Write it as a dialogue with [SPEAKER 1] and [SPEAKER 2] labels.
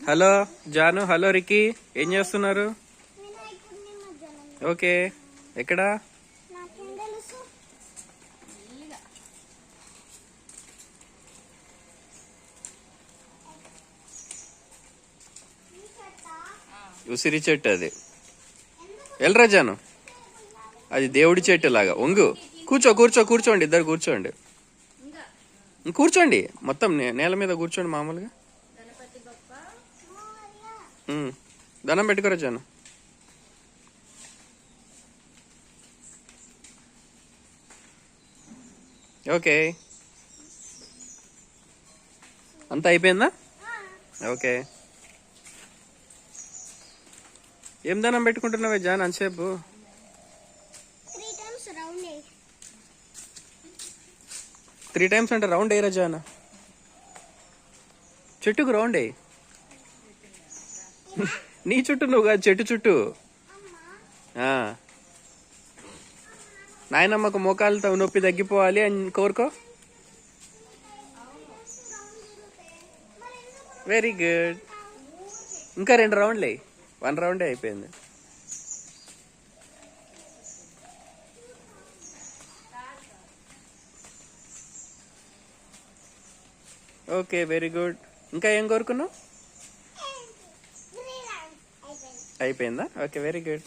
[SPEAKER 1] Hello Janu, hello Ricky, ఏం చేస్తున్నారు? Okay, ఎక్కడా? ఉసిరి చెట్టు అది. ఎల్రా జాను, అది దేవుడి చెట్టు లాగా. ఒంగు, కూర్చోండి, ఇద్దరు కూర్చోండి. కూర్చోండి, మొత్తం నేల మీద కూర్చోండి మామూలుగా. దండం పెట్టుకోరా జాను. ఓకే, అంతా అయిపోయిందా? ఓకే, ఏం దండం పెట్టుకుంటున్నావే జాన్ అంతసేపు? 3 times అంటే రౌండ్ వేయరా జాన్? చెట్టుకు రౌండ్ వేయి. నీ చుట్టూ నువ్వు కాదు, చెట్టు చుట్టూ. నాయనమ్మకు మోకాలతో నొప్పి తగ్గిపోవాలి అని కోరుకో. Very good. ఇంకా 2 రౌండ్లు వేయి, 1 రౌండే అయిపోయింది. Okay, very good. ఇంకా ఏం కోరుకున్నావు? అయిపోయిందా? Okay, very good.